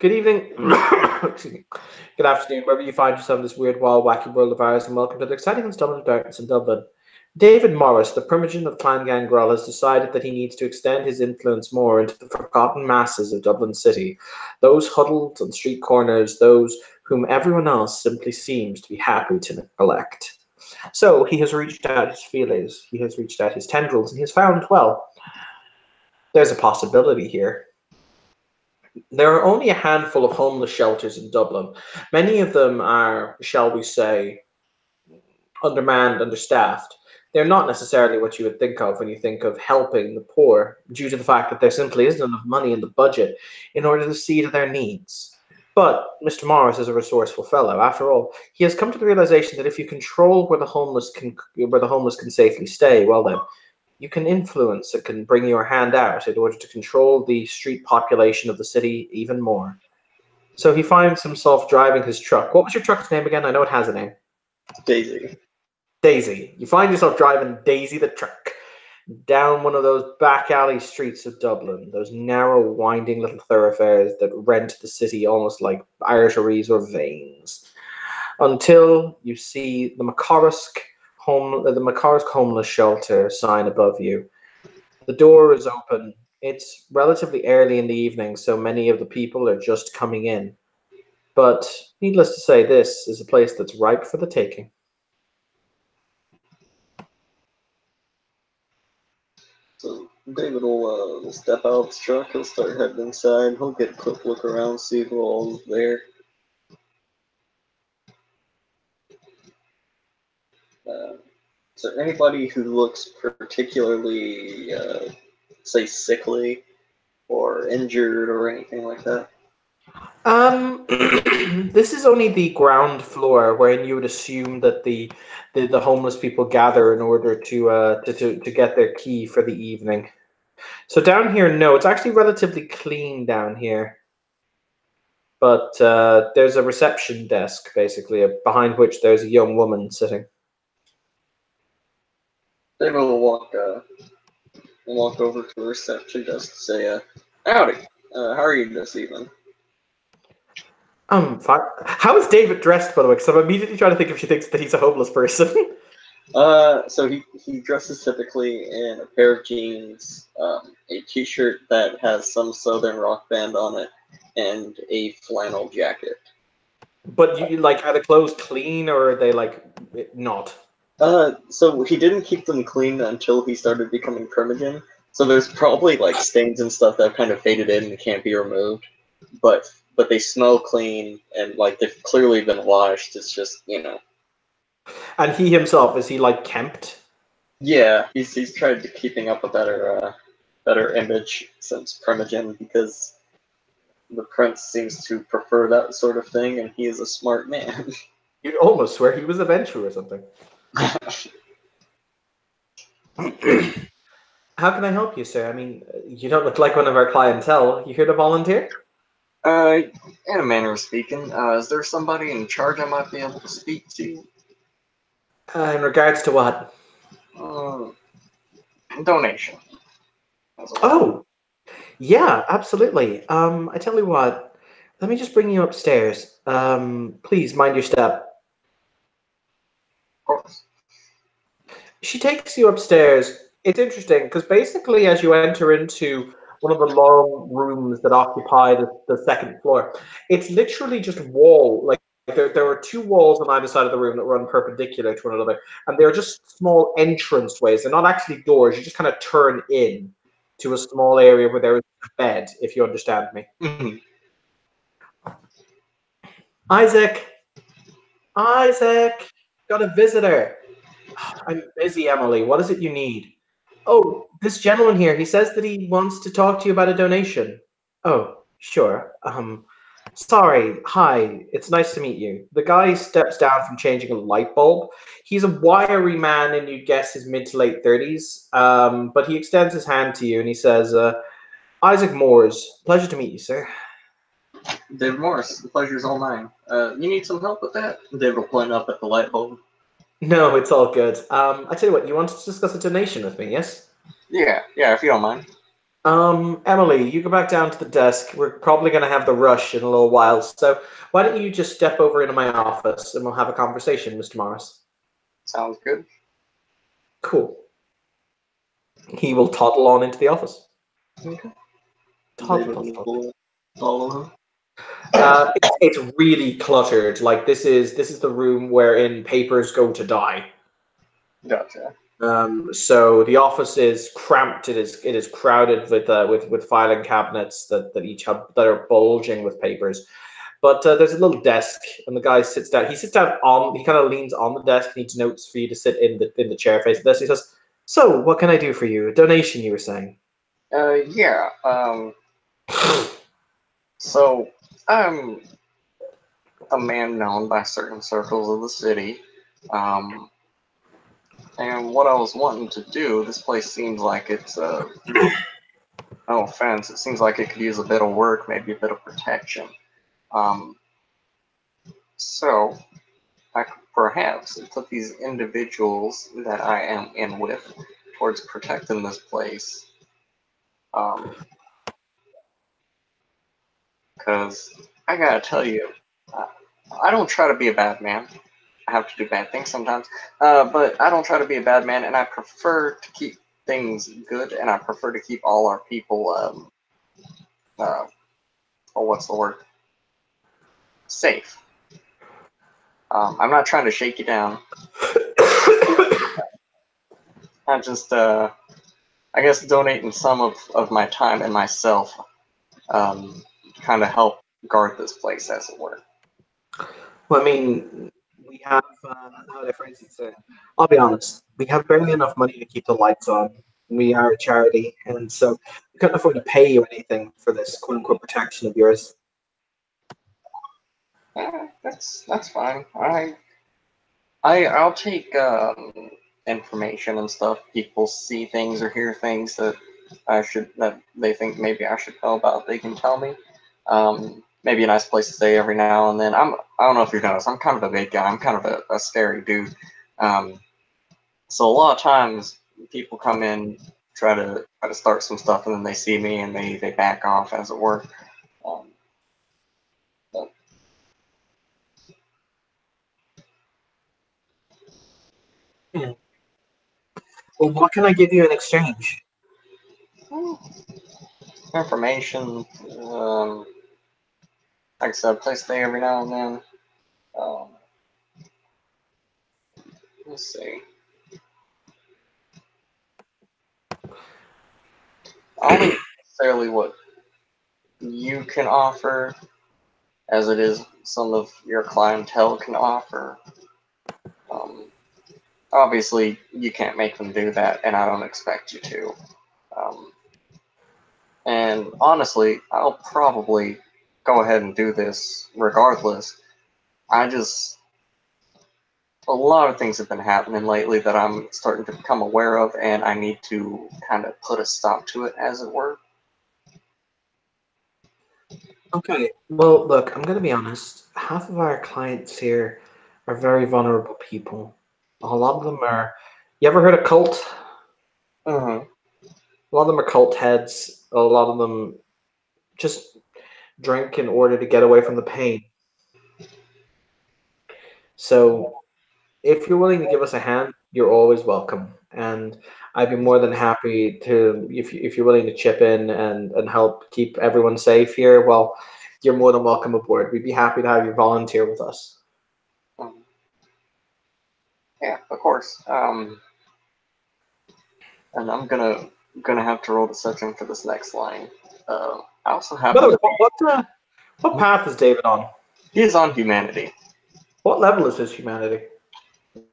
Good evening. Excuse me. Good afternoon, wherever you find yourself in this weird, wild, wacky world of ours, and welcome to the exciting installment of Darkness in Dublin. David Morris, the primogen of Clan Gangrel, has decided that he needs to extend his influence more into the forgotten masses of Dublin City, those huddled on street corners, those whom everyone else simply seems to be happy to neglect. So he has reached out his feelers, he has reached out his tendrils, and he has found, well, there's a possibility here. There are only a handful of homeless shelters in Dublin. Many of them are, shall we say, undermanned, understaffed. They're not necessarily what you would think of when you think of helping the poor, due to the fact that there simply isn't enough money in the budget in order to see to their needs. But Mr. Morris is a resourceful fellow. After all, he has come to the realization that if you control where the homeless can safely stay, well then, you can influence, it can bring your hand out in order to control the street population of the city even more. So he finds himself driving his truck. What was your truck's name again? I know it has a name. Daisy. Daisy. You find yourself driving Daisy the truck down one of those back alley streets of Dublin, those narrow, winding little thoroughfares that rent the city almost like arteries or veins, until you see the McCorrisk homeless shelter sign above you. The door is open. It's relatively early in the evening, so many of the people are just coming in. But needless to say, this is a place that's ripe for the taking. So David will step out of his truck. He'll start heading inside. He'll get a quick look around, see who all's there. Is there anybody who looks particularly, say, sickly or injured or anything like that? This is only the ground floor, wherein you would assume that the homeless people gather in order to get their key for the evening. So down here, no, it's actually relatively clean down here. But there's a reception desk, basically, behind which there's a young woman sitting. David will walk over to the reception desk and say, "Howdy. How are you this evening?" Fine. How is David dressed, by the way? Because I'm immediately trying to think if she thinks that he's a homeless person. So he dresses typically in a pair of jeans, a t-shirt that has some Southern rock band on it, and a flannel jacket. But are the clothes clean or are they not? So he didn't keep them clean until he started becoming primogen. So there's probably stains and stuff that have kind of faded in and can't be removed. But they smell clean and they've clearly been washed. It's just, And he himself, is he kempt? Yeah, he's tried to keeping up a better image since primogen, because the prince seems to prefer that sort of thing, and he is a smart man. You'd almost swear he was a venture or something. How can I help you, sir? I mean, you don't look like one of our clientele. You here to volunteer? In a manner of speaking, is there somebody in charge I might be able to speak to? In regards to what? Donation. Oh, yeah, absolutely. I tell you what, let me just bring you upstairs. Please mind your step. Of course. She takes you upstairs. It's interesting because basically, as you enter into one of the long rooms that occupy the second floor, it's literally just wall. There are two walls on either side of the room that run perpendicular to one another, and they're just small entrance ways. They're not actually doors. You just kind of turn in to a small area where there is a bed, if you understand me. Mm-hmm. Isaac, got a visitor. I'm busy, Emily. What is it you need? Oh, this gentleman here, he says that he wants to talk to you about a donation. Oh, sure. Sorry. Hi, it's nice to meet you. The guy steps down from changing a light bulb. He's a wiry man in, you'd guess, his mid to late 30s. But he extends his hand to you and he says, Isaac Moores, pleasure to meet you, sir. David Morris, the pleasure's all mine. You need some help with that? David will point up at the light bulb. No, it's all good. I tell you what, you wanted to discuss a donation with me, yes? Yeah, if you don't mind. Emily, you go back down to the desk. We're probably going to have the rush in a little while, so why don't you just step over into my office and we'll have a conversation, Mr. Morris. Sounds good. Cool. He will toddle on into the office. Okay. Toddle, David toddle, toddle. will follow him. It's really cluttered. Like this is the room wherein papers go to die. Gotcha. So the office is cramped. It is crowded with filing cabinets that each have that are bulging with papers. But there's a little desk, and the guy sits down. He sits down on. He kind of leans on the desk. Needs notes for you to sit in the chair facing the desk. He says, "So, what can I do for you? A donation, you were saying?" Yeah. So I'm a man known by certain circles of the city. Um, and what I was wanting to do, this place seems like it's no offense, it seems like it could use a bit of work, maybe a bit of protection. Um, so I could perhaps put these individuals that I am in with towards protecting this place. Because I gotta tell you, uh, I don't try to be a bad man. I have to do bad things sometimes, but I don't try to be a bad man, and I prefer to keep things good, and I prefer to keep all our people, oh, what's the word? Safe. I'm not trying to shake you down. I'm just, I guess, donating some of my time and myself, to kind of help guard this place, as it were. Well, I mean, we have how do I phrase it? I'll be honest. We have barely enough money to keep the lights on. We are a charity, and so we couldn't afford to pay you anything for this quote unquote protection of yours. That's fine. I'll take information and stuff. People see things or hear things that they think maybe I should know about. They can tell me. Maybe a nice place to stay every now and then. I don't know if you noticed. I'm kind of a big guy. I'm kind of a scary dude. Um, so a lot of times people come in, try to start some stuff, and then they see me and they back off, as it were. Um, but, Hmm. Well, what can I give you in exchange? information. Like I said, place to stay every now and then. Um, let's see. I don't think necessarily what you can offer, as it is some of your clientele can offer. Um, Obviously, you can't make them do that, and I don't expect you to. Um, and honestly, I'll probably go ahead and do this regardless. I just a lot of things have been happening lately that I'm starting to become aware of, and I need to kind of put a stop to it, as it were. Okay. Well, look, I'm going to be honest. Half of our clients here are very vulnerable people. A lot of them are. You ever heard of cult? Mm-hmm. A lot of them are cult heads. A lot of them just drink in order to get away from the pain. So if you're willing to give us a hand, you're always welcome. And I'd be more than happy to, if you're willing to chip in and help keep everyone safe here, well, you're more than welcome aboard. We'd be happy to have you volunteer with us. Um, yeah, of course. And I'm gonna have to roll deception for this next line. I also By the happen way, to be what path is David on? he's on humanity. What level is his humanity?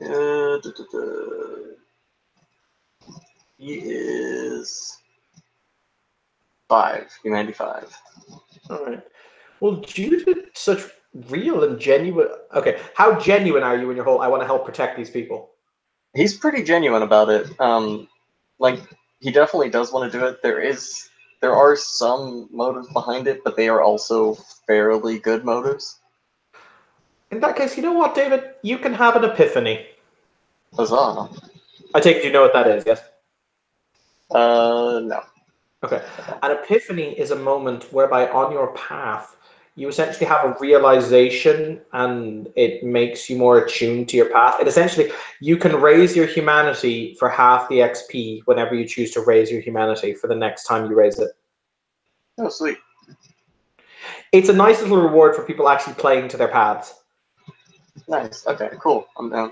Duh, duh, duh. He is humanity 5. All right. Well, due to such real and genuine. Okay, how genuine are you in your whole? I want to help protect these people. He's pretty genuine about it. Like he definitely does want to do it. There are some motives behind it, but they are also fairly good motives. In that case, you know what, David? You can have an epiphany. Huzzah! I take it you know what that is, yes? No. Okay. An epiphany is a moment whereby on your path you essentially have a realization and it makes you more attuned to your path. It essentially you can raise your humanity for half the XP whenever you choose to raise your humanity for the next time you raise it. Oh, sweet. It's a nice little reward for people actually playing to their paths. Nice. Okay, cool. I'm down.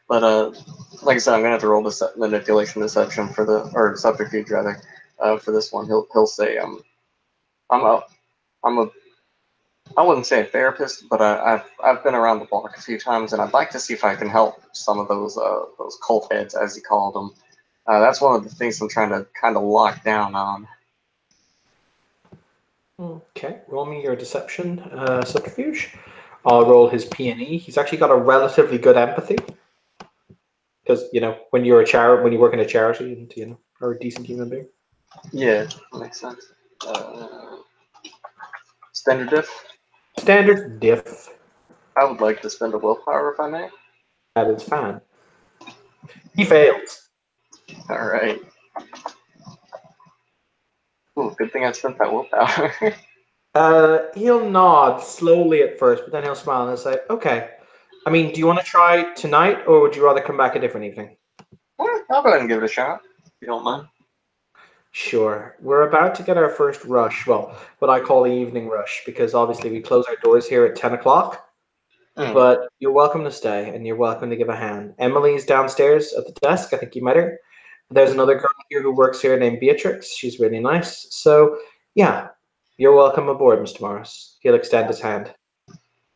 But like I said, I'm gonna have to roll the manipulation deception for the or subterfuge rather for this one. He'll say I'm a I'm a I wouldn't say a therapist, but I've been around the block a few times, and I'd like to see if I can help some of those cult heads, as he called them. That's one of the things I'm trying to kind of lock down on. Okay, roll me your deception subterfuge. I'll roll his P&E. He's actually got a relatively good empathy because when you're when you work in a charity, and are a decent human being. Yeah, that makes sense. Standard diff. Standard diff. I would like to spend a willpower if I may. That is fine. He fails. All right. Ooh, good thing I spent that willpower. He'll nod slowly at first, but then he'll smile and say, "Okay. I mean, do you want to try tonight, or would you rather come back a different evening?" I'll go ahead and give it a shot, if you don't mind. Sure. We're about to get our first rush. Well, what I call the evening rush, because obviously we close our doors here at 10 o'clock. But you're welcome to stay, and you're welcome to give a hand. Emily's downstairs at the desk. I think you met her. There's another girl here who works here named Beatrix. She's really nice. So, yeah, you're welcome aboard, Mr. Morris. He'll extend his hand.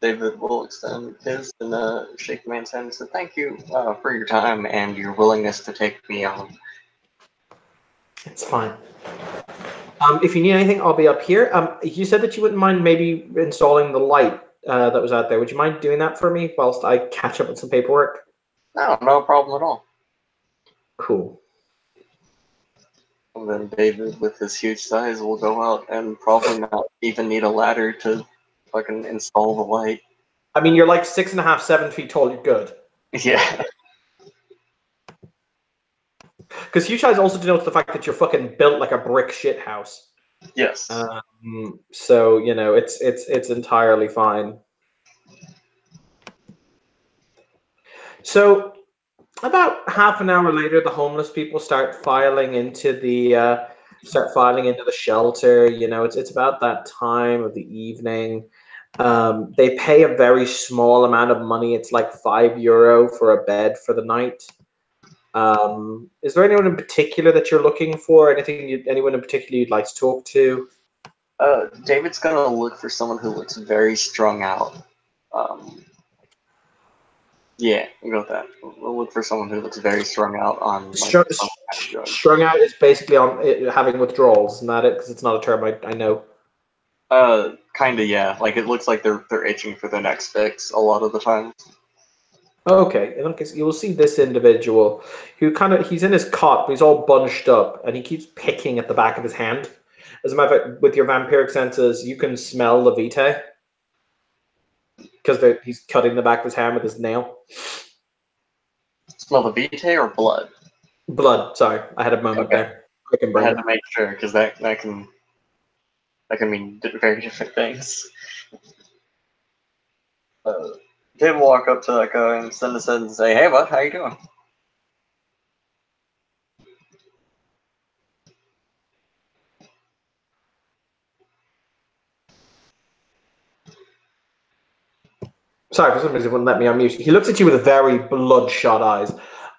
David will extend his and shake the man's hand and say, "Thank you for your time and your willingness to take me on." It's fine. If you need anything, I'll be up here. You said that you wouldn't mind maybe installing the light that was out there. Would you mind doing that for me whilst I catch up with some paperwork? No problem at all. Cool. And then David, with his huge size, will go out and probably not even need a ladder to fucking install the light. I mean, you're like 6.5, 7 feet tall. You're good. Yeah. Because huge size also denotes the fact that you're fucking built like a brick shit house. Yes. So it's entirely fine. So about half an hour later, the homeless people start filing into the shelter. It's about that time of the evening. They pay a very small amount of money. It's like €5 for a bed for the night. Is there anyone in particular that you're looking for? Anyone in particular you'd like to talk to? David's gonna look for someone who looks very strung out. Yeah, we'll go with that. We'll look for someone who looks very strung out on strung out is basically on having withdrawals, isn't that it? Because it's not a term I know. Kinda, yeah. Like it looks like they're itching for the next fix a lot of the time. Okay, in that case, you will see this individual who he's in his cot, but he's all bunched up, and he keeps picking at the back of his hand. As a matter of fact, with your vampiric senses, you can smell the vitae because he's cutting the back of his hand with his nail. Smell the vitae or blood? Blood. Sorry, I had a moment there. I had to make sure because that can mean very different things. Dave will walk up to that guy and send his head and say, "Hey, bud, how you doing?" Sorry, for some reason it wouldn't let me unmute. He looks at you with very bloodshot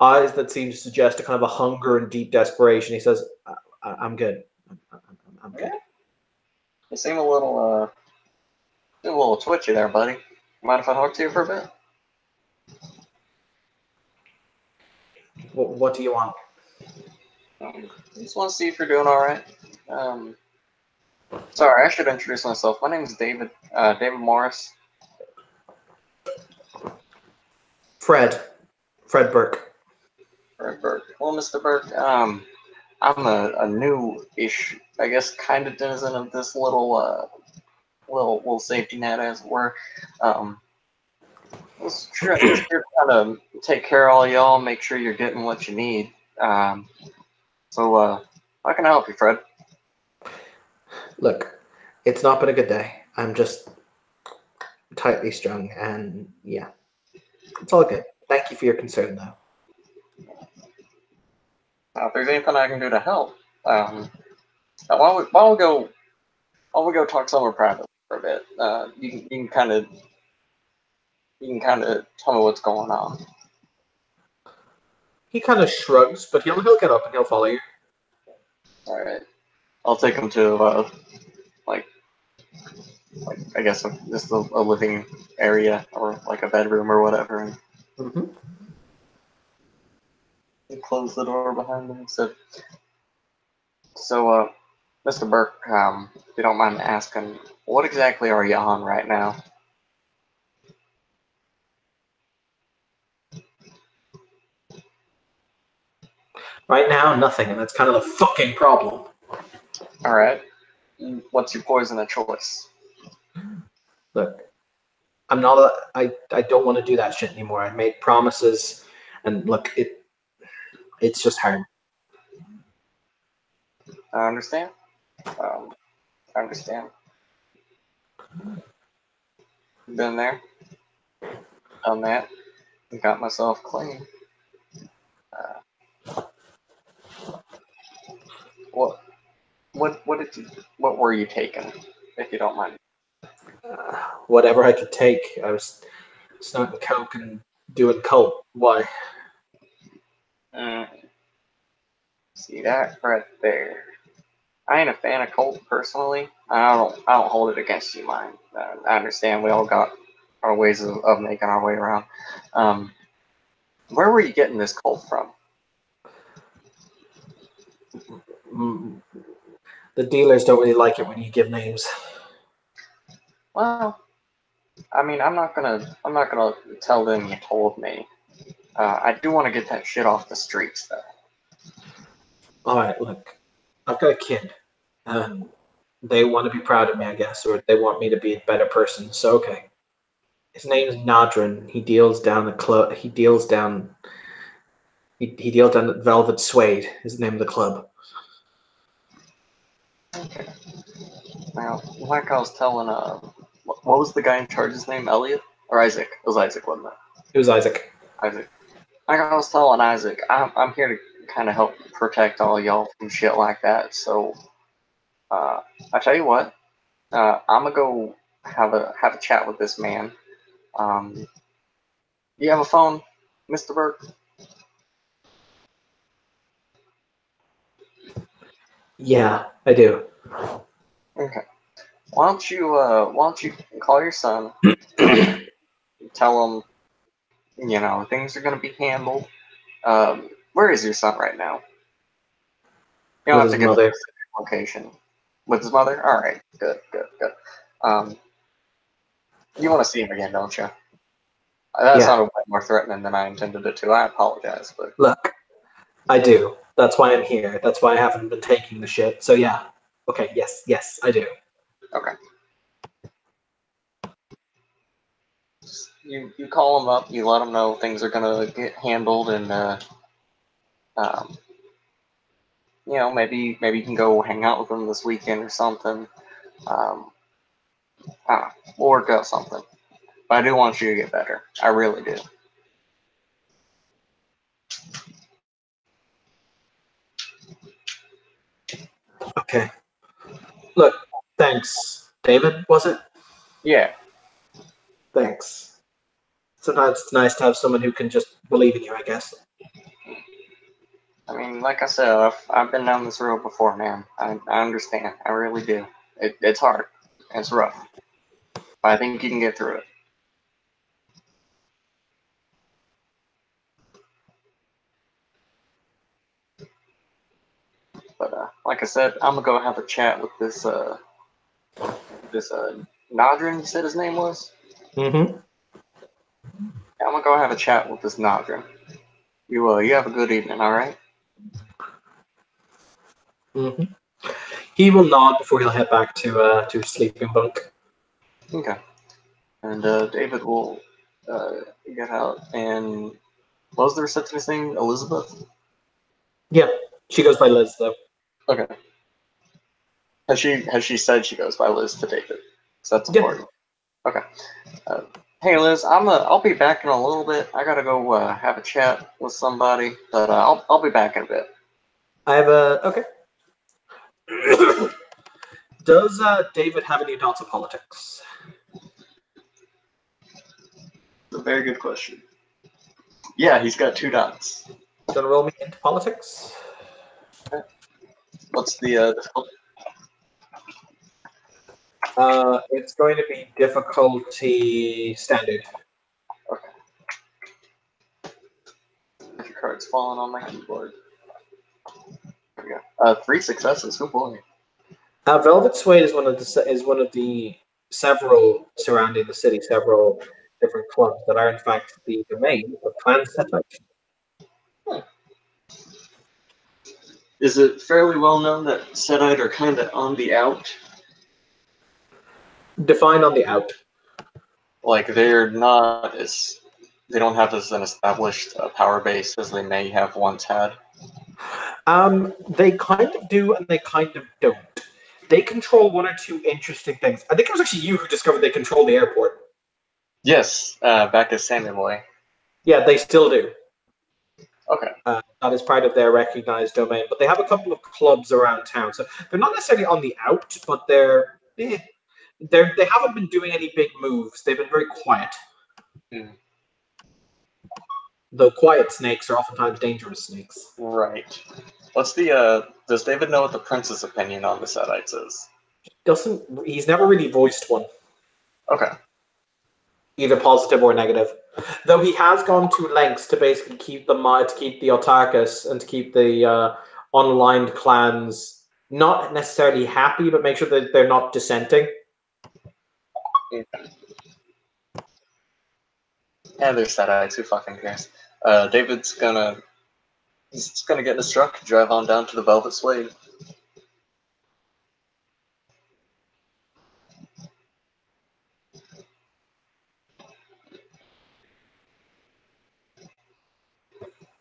eyes that seem to suggest a kind of a hunger and deep desperation. He says, "I'm good. I'm good." Yeah. You seem a little twitchy there, buddy. Mind if I talk to you for a bit? What do you want? I just want to see if you're doing all right. Sorry, I should introduce myself. My name is David. David Morris. Fred Burke. Fred Burke. Well, Mr. Burke, I'm a new-ish, I guess, kind of denizen of this little safety net, as it were. Just here to kind of take care of all y'all, make sure you're getting what you need. So how can I help you, Fred? Look, it's not been a good day. I'm just tightly strung, and yeah, it's all good. Thank you for your concern, though. If there's anything I can do to help, why don't we go talk somewhere private for a bit? You can kind of tell me what's going on. He kind of shrugs, but he'll get up and he'll follow you. All right, I'll take him to like I guess just a living area or like a bedroom or whatever, and Mm-hmm. close the door behind him. So, Mr. Burke, if you don't mind me asking, what exactly are you on right now? Right now, nothing, and that's kind of the fucking problem. All right, what's your poison of choice? Look, I'm not a. I don't want to do that shit anymore. I made promises, and look, it's just hard. I understand. I understand. Been there, done that, got myself clean. What what were you taking, if you don't mind? Whatever I could take, I was snorting coke and doing coke. Why? Mm, see that right there? I ain't a fan of Colt personally. I don't hold it against you, mind. I understand we all got our ways of making our way around. Um, where were you getting this Colt from? Mm, the dealers don't really like it when you give names. Well, I mean, I'm not gonna tell them you told me. I do want to get that shit off the streets, though. All right, look, I've got a kid. They want to be proud of me, I guess, or they want me to be a better person. So okay. His name's Nadrin. He deals down the club. He deals down at Velvet Suede. Is the name of the club. Okay. Now, like I was telling, what was the guy in charge's name? Elliot or Isaac? It was Isaac, wasn't it? It was Isaac. Isaac. Like I was telling Isaac, I'm here to kind of help protect all y'all from shit like that. So, I tell you what, I'm gonna go have a chat with this man. Um, you have a phone, Mr. Burke? Yeah, I do. Okay. Why don't you call your son? Tell him, things are gonna be handled. Where is your son right now? You don't With have his to give a mother. specific location. With his mother? All right. Good, good, good. Um, you want to see him again, don't you? That Yeah. sounded way more threatening than I intended it to. I apologize, but Look, I do. That's why I'm here. That's why I haven't been taking the shit. So yeah. Okay. Yes, I do. okay. You call him up. You let him know things are gonna get handled, and um, maybe you can go hang out with him this weekend or something. Um, I don't know. We'll work out something. But I do want you to get better. I really do. Okay. Look, thanks, David. Was it? Yeah. Thanks. Sometimes it's nice to have someone who can just believe in you, I guess. I mean, like I said, I've been down this road before, man. I understand. I really do. It's hard. It's rough. But I think you can get through it. But like I said, I'm gonna go have a chat with this Nadrin. You said his name was. Mm-hmm. Yeah, I'm gonna go have a chat with this Nadrin. You have a good evening. All right. Mm-hmm. He will nod before he'll head back to his sleeping bunk. Okay. And David will get out. And what was the receptionist's name? Elizabeth. Yeah, she goes by Liz though. Okay. Has she said she goes by Liz to David? So that's Yeah. important. Okay. Hey Liz, I'll be back in a little bit. I gotta go have a chat with somebody, but I'll be back in a bit. I have a okay. Does David have any doubts of politics? It's a very good question. Yeah, he's got 2 dots. Gonna roll me into politics. What's the difficulty? It's going to be difficulty standard. Okay. Your card's falling on my keyboard. There we go. 3 successes. Oh boy. Velvet Suede is one of the several surrounding the city, several different clubs that are in fact the domain of Clan Setite. Is it fairly well known that Setite are kind of on the out? Define on the out. Like they don't have as an established power base as they may have once had. They kind of do and they kind of don't. They control 1 or 2 interesting things. I think it was actually you who discovered they control the airport. Yes, back as Samuel Boy. Yeah, they still do. Okay. That is part of their recognized domain. But they have a couple of clubs around town, so they're not necessarily on the out, but they haven't been doing any big moves. They've been very quiet. Though quiet snakes are oftentimes dangerous snakes. Right. What's the does David know what the prince's opinion on the Setites is? He's never really voiced one. Okay. Either positive or negative. Though he has gone to lengths to basically keep the Autarchus and to keep the unaligned clans not necessarily happy, but make sure that they're not dissenting. Okay. Yeah, there's Setites. Who fucking cares? David's gonna get in his truck, drive on down to the Velvet Suede.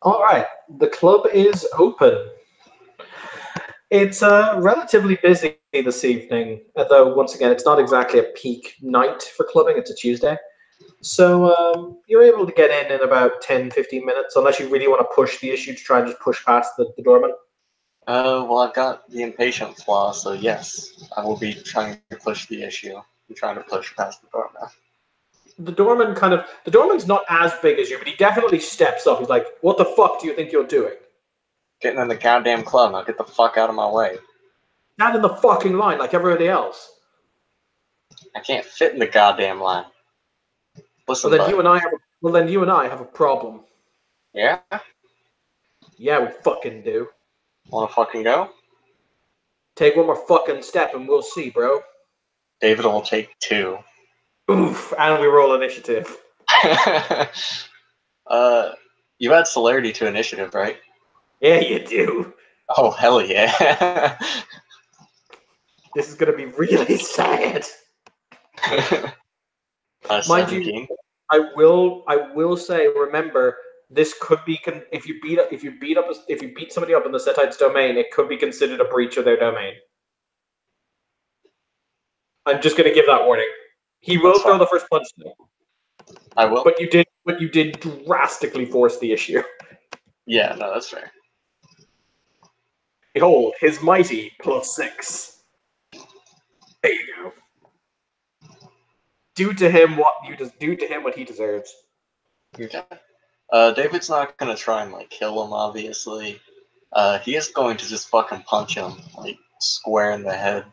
All right, the club is open. It's relatively busy this evening, though once again, it's not exactly a peak night for clubbing. It's a Tuesday. So you're able to get in about 10, 15 minutes, unless you really want to push the issue to try and just push past the doorman. Well, I've got the impatient flaw, so yes, I will be trying to push the issue. I'm trying to push past the doorman. The doorman's not as big as you, but he definitely steps up. He's like, "What the fuck do you think you're doing? Getting in the goddamn club, now get the fuck out of my way. Stand in the fucking line like everybody else." I can't fit in the goddamn line. Listen, Well, then you and I have a problem. Yeah? Yeah, we fucking do. Wanna fucking go? Take 1 more fucking step and we'll see, bro. David will take 2. Oof, and we roll initiative. You add celerity to initiative, right? Yeah, you do. Oh, hell yeah. This is gonna be really sad. Mind 17. you, I will say, remember, this could be if you beat somebody up in the Setite's domain, it could be considered a breach of their domain. I'm just gonna give that warning. He will throw the first punch though. I will. But you did drastically force the issue. Yeah, no, that's fair. Behold, his mighty +6. There you go. Do to him what he deserves. Okay. David's not gonna try and like kill him, obviously. He is going to just fucking punch him like square in the head.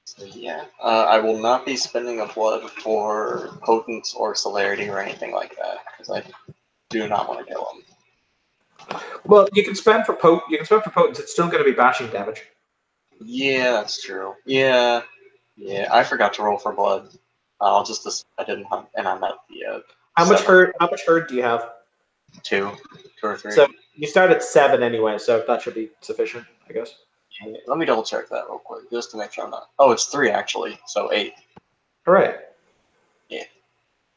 So yeah, I will not be spending a blood for potence or celerity or anything like that because I do not want to kill him. Well, you can spend for potence. It's still going to be bashing damage. Yeah, that's true. Yeah, I forgot to roll for blood. I'll just I didn't hunt, and I'm at the. How much hurt do you have? 2 or 3. So you start at 7 anyway, so that should be sufficient, I guess. Yeah, let me double check that real quick, just to make sure I'm not. Oh, it's 3 actually, so 8. All right.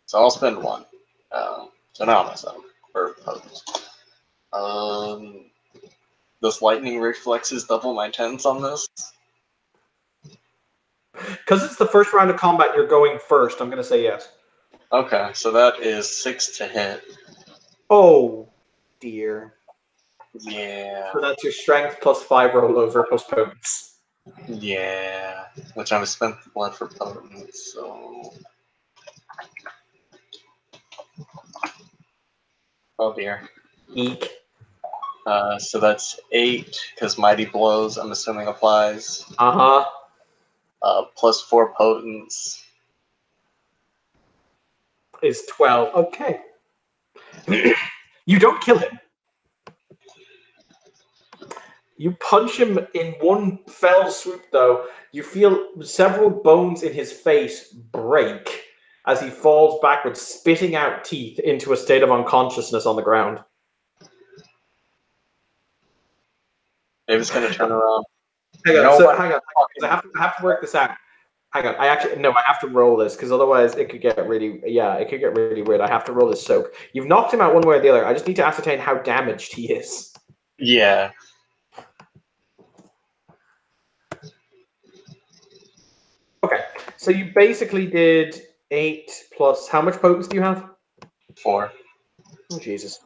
So I'll spend 1. So now I'm at 7 for potence. Does lightning reflexes double my 10s on this? Because it's the first round of combat, you're going first. I'm going to say yes. Okay, so that is 6 to hit. Oh, dear. Yeah. So that's your strength plus 5 rollover plus potence. Yeah. Which I spent the blood for potence, so. Oh dear. Eek. So that's 8, because Mighty Blows, I'm assuming, applies. Uh-huh. Plus 4 potence. Is 12. Okay. You don't kill him. You punch him in one fell swoop, though. You feel several bones in his face break as he falls backwards, spitting out teeth into a state of unconsciousness on the ground. David's gonna turn around. Hang on. I have to work this out. Hang on. I have to roll this because otherwise it could get really weird. I have to roll this soak. You've knocked him out one way or the other. I just need to ascertain how damaged he is. Yeah. Okay. So you basically did 8 plus how much potence do you have? 4. Oh Jesus.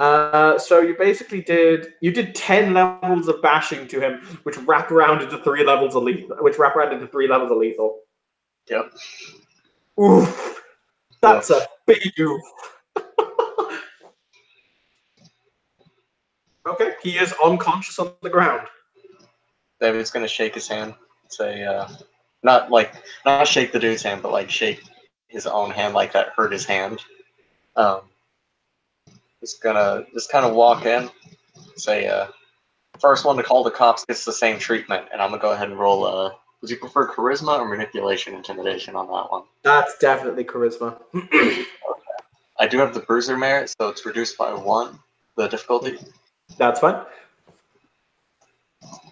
So you basically did 10 levels of bashing to him, which wrap around into 3 levels of lethal. Yep. Oof. That's a big oof. Okay, he is unconscious on the ground. David's gonna shake his hand. Say, not shake the dude's hand, but like shake his own hand like that hurt his hand. Just gonna kind of walk in, say, first one to call the cops gets the same treatment, and I'm gonna go ahead and roll. Would you prefer charisma or manipulation, intimidation on that one? That's definitely charisma. Okay. I do have the bruiser merit, so it's reduced by 1. The difficulty. That's fine.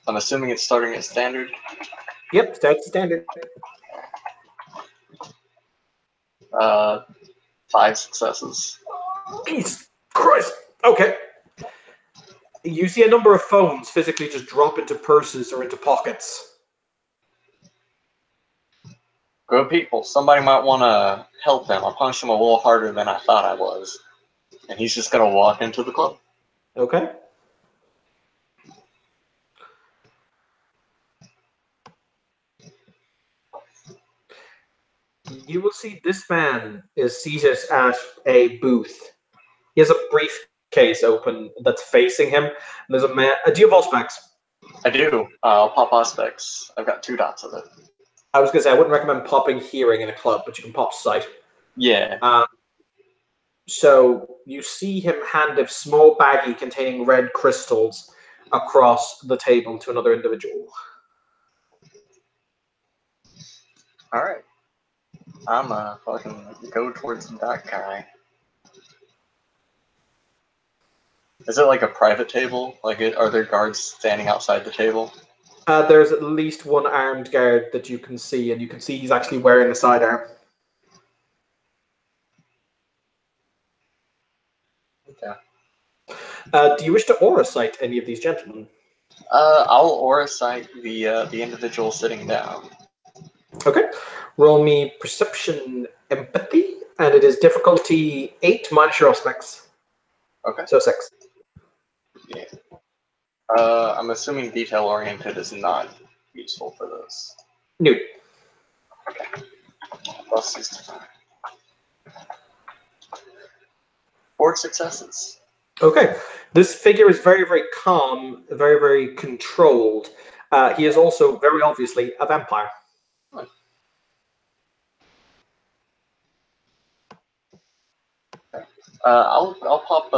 I'm assuming it's starting at standard. Yep, starts standard. 5 successes. Jesus Christ. Okay. You see a number of phones physically just drop into purses or into pockets. Good people. Somebody might want to help him. I punched him a little harder than I thought I was. And he's just going to walk into the club. Okay. You will see this man is seated at a booth. He has a briefcase open that's facing him. There's a man. Do you have Auspex? I do. I'll pop Auspex. I've got 2 dots of it. I was going to say, I wouldn't recommend popping hearing in a club, but you can pop sight. Yeah. So you see him hand a small baggie containing red crystals across the table to another individual. All right. I'm fucking go towards that guy. Is it like a private table? Like, are there guards standing outside the table? There's at least one armed guard that you can see, and you can see he's actually wearing a sidearm. Okay. Do you wish to aura sight any of these gentlemen? I'll aura sight the individual sitting down. Okay. Roll me perception empathy, and it is difficulty 8 minus your Auspex. Okay. So 6. Yeah. I'm assuming detail oriented is not useful for this. No. Okay. Plus 65. 4 successes. Okay. This figure is very, very calm, very, very controlled. He is also very obviously a vampire. I'll pop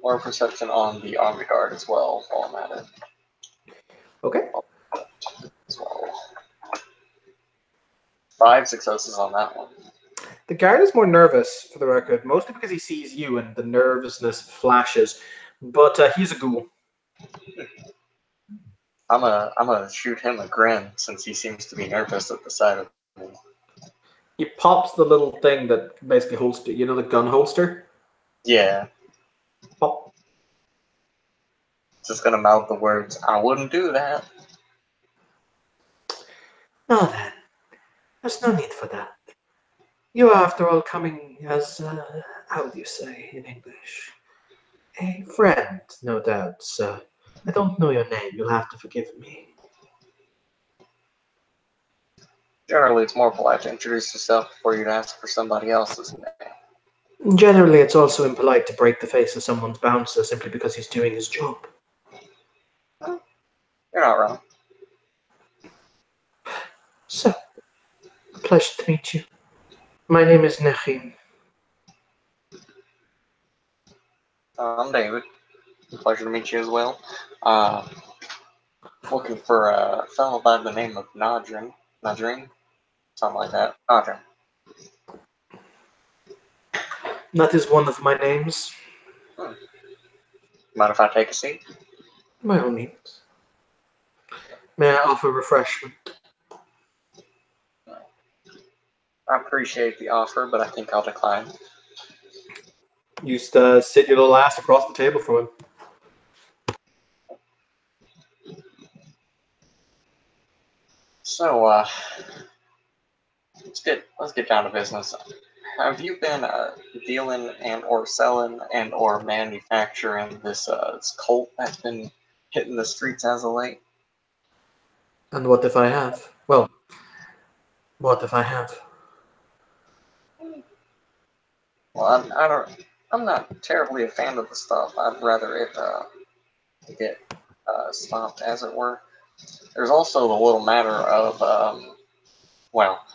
more perception on the army guard as well while I'm at it. Okay. As well. 5 successes on that one. The guard is more nervous, for the record, mostly because he sees you and the nervousness flashes. But he's a ghoul. I'm gonna shoot him a grin since he seems to be nervous at the sight of me. He pops the little thing that basically holster, the gun holster? Yeah. Pop. just gonna mouth the words, "I wouldn't do that." Now then, there's no need for that. You are, after all, coming as, how do you say in English? A friend, no doubt, sir. I don't know your name, you'll have to forgive me. Generally, it's more polite to introduce yourself before you ask for somebody else's name. Generally, it's also impolite to break the face of someone's bouncer simply because he's doing his job. You're not wrong. So, a pleasure to meet you. My name is Nechim. I'm David. Pleasure to meet you as well. Looking for a fellow by the name of Nadrin. Something like that. Nadrin. That is one of my names. Mind if I take a seat? By all means. May I offer refreshment? I appreciate the offer, but I think I'll decline. You sit your little ass across the table from him. So, let's get down to business. Have you been dealing and or selling and or manufacturing this cult that's been hitting the streets as of late? And what if I have? Well, what if I have? Well, I'm not terribly a fan of the stuff. I'd rather it get stopped, as it were. There's also the little matter of, well,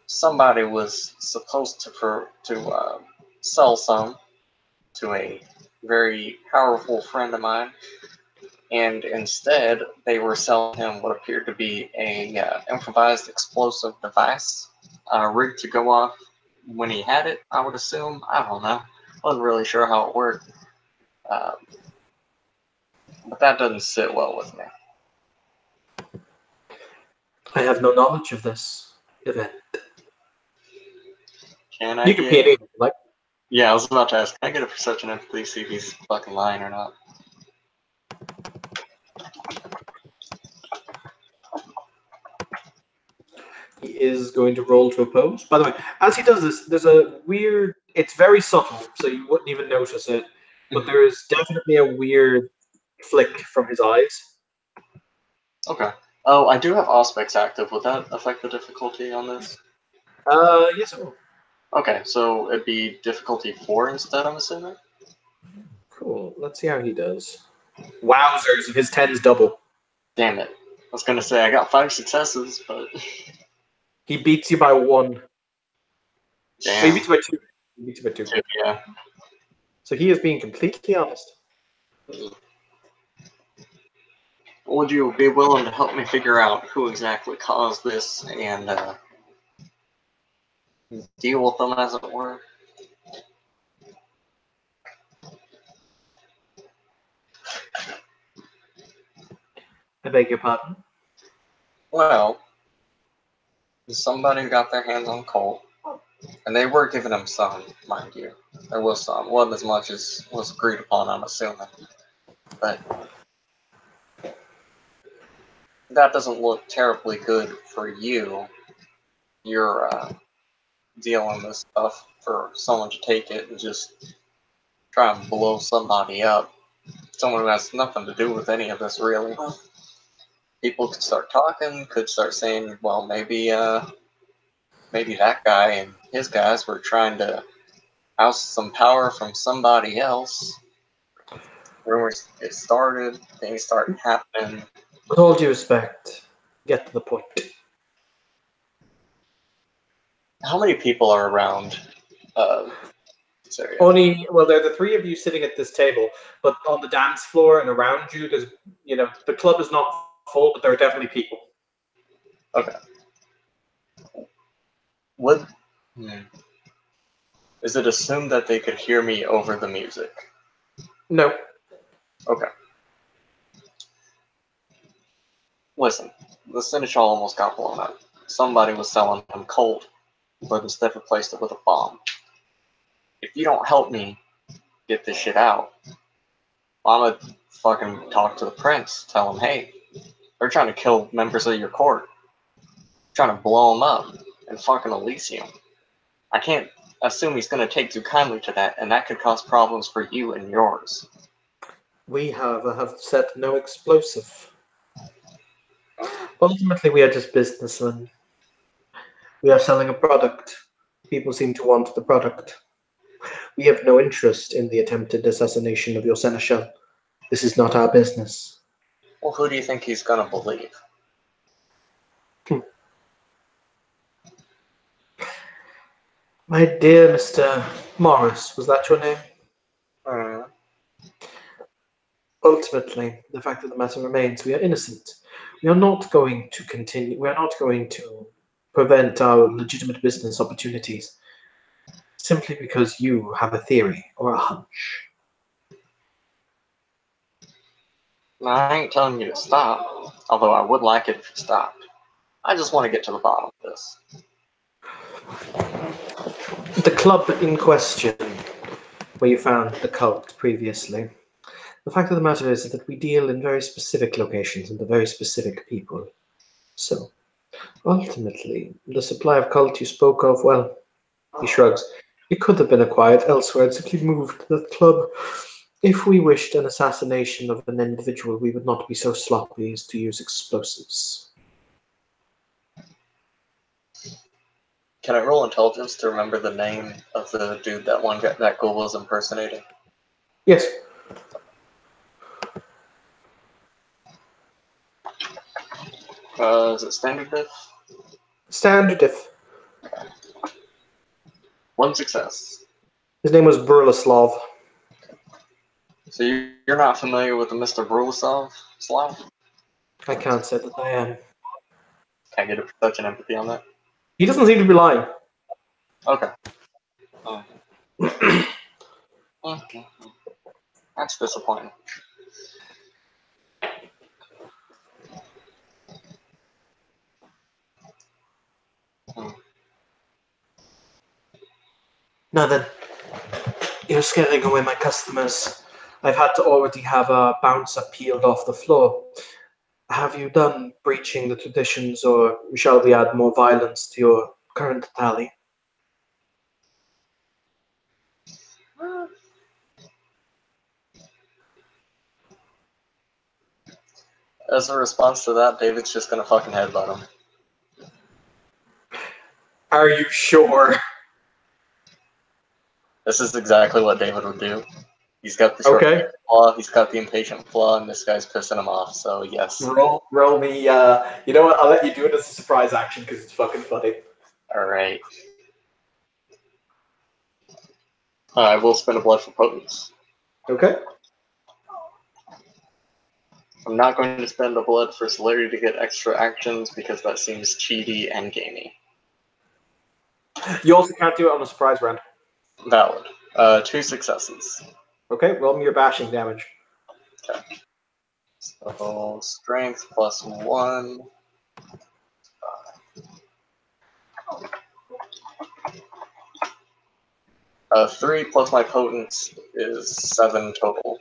somebody was supposed to sell some to a very powerful friend of mine, and instead they were selling him what appeared to be a improvised explosive device, rigged to go off when he had it. I would assume. I don't know. Wasn't really sure how it worked, but that doesn't sit well with me. I have no knowledge of this event. Can I You can pay get? anything, like. Yeah, I was about to ask. Can I get a perception empathy, see if he's fucking lying or not? He is going to roll to oppose. By the way, as he does this, there's a weird. It's very subtle, so you wouldn't even notice it. But there is definitely a weird flick from his eyes. Okay. Oh, I do have Auspex active. Would that affect the difficulty on this? Yes, it will. Okay, so it'd be difficulty 4 instead, I'm assuming? Cool. Let's see how he does. Wowzers! His 10's double. Damn it. I was gonna say I got 5 successes, but... He beats you by 1. Damn. So he beats you by 2. He beats you by 2. Yeah. So he is being completely honest. Would you be willing to help me figure out who exactly caused this and deal with them, as it were? I beg your pardon? Well, somebody got their hands on Colt, and they were giving him some, mind you. There was some. Wasn't as much as was agreed upon, I'm assuming. But that doesn't look terribly good for you. You're dealing with stuff for someone to take it and just try and blow somebody up. Someone who has nothing to do with any of this, really. People could start talking, could start saying, well, maybe that guy and his guys were trying to oust some power from somebody else. Rumors get started, things start happening. With all due respect, get to the point. How many people are around this area? Well, there are the 3 of you sitting at this table, but on the dance floor and around you, there's, the club is not full, but there are definitely people. Okay. What? Is it assumed that they could hear me over the music? No. Okay. Listen, the Seneschal almost got blown up. Somebody was selling them cold, but instead replaced it with a bomb. If you don't help me get this shit out, I'm gonna fucking talk to the prince. Tell him, hey, they're trying to kill members of your court. Trying to blow them up in fucking Elysium. I can't assume he's gonna take too kindly to that, and that could cause problems for you and yours. We have set no explosive. Ultimately, we are just businessmen. We are selling a product. People seem to want the product. We have no interest in the attempted assassination of your seneschal. This is not our business. Well, who do you think he's gonna believe? My dear Mr. Morris, was that your name? Ultimately, the fact of the matter remains, we are innocent. We are not going to continue, we are not going to prevent our legitimate business opportunities simply because you have a theory or a hunch. I ain't telling you to stop, although I would like it if you stopped. I just want to get to the bottom of this. The club in question, where you found the cult previously, the fact of the matter is that we deal in very specific locations and the very specific people. So, ultimately, the supply of cult you spoke of, well, he shrugs. It could have been acquired elsewhere and simply moved to the club. If we wished an assassination of an individual, we would not be so sloppy as to use explosives. Can I roll intelligence to remember the name of the dude that ghoul was impersonating? Yes. Is it standard diff? Standard diff. One success. His name was Burleslav. So you're not familiar with the Mr. Brulosov, Slav? I can't say that I am. Can I get a perception empathy on that? He doesn't seem to be lying. Okay. That's disappointing. Now then, you're scaring away my customers. I've had to already have a bouncer peeled off the floor. Have you done breaching the traditions, or shall we add more violence to your current tally? As a response to that, David's just gonna fucking headbutt him. Are you sure? This is exactly what David would do. He's got the short flaw, he's got the impatient flaw, and this guy's pissing him off, so yes. Roll me, you know what, I'll let you do it as a surprise action because it's fucking funny. Alright. I will spend a blood for potence. Okay. I'm not going to spend a blood for celerity to get extra actions because that seems cheaty and gamey. You also can't do it on a surprise round. Valid. 2 successes. Okay, roll me your bashing damage. Okay. So, strength plus 1. 3 plus my potence is 7 total.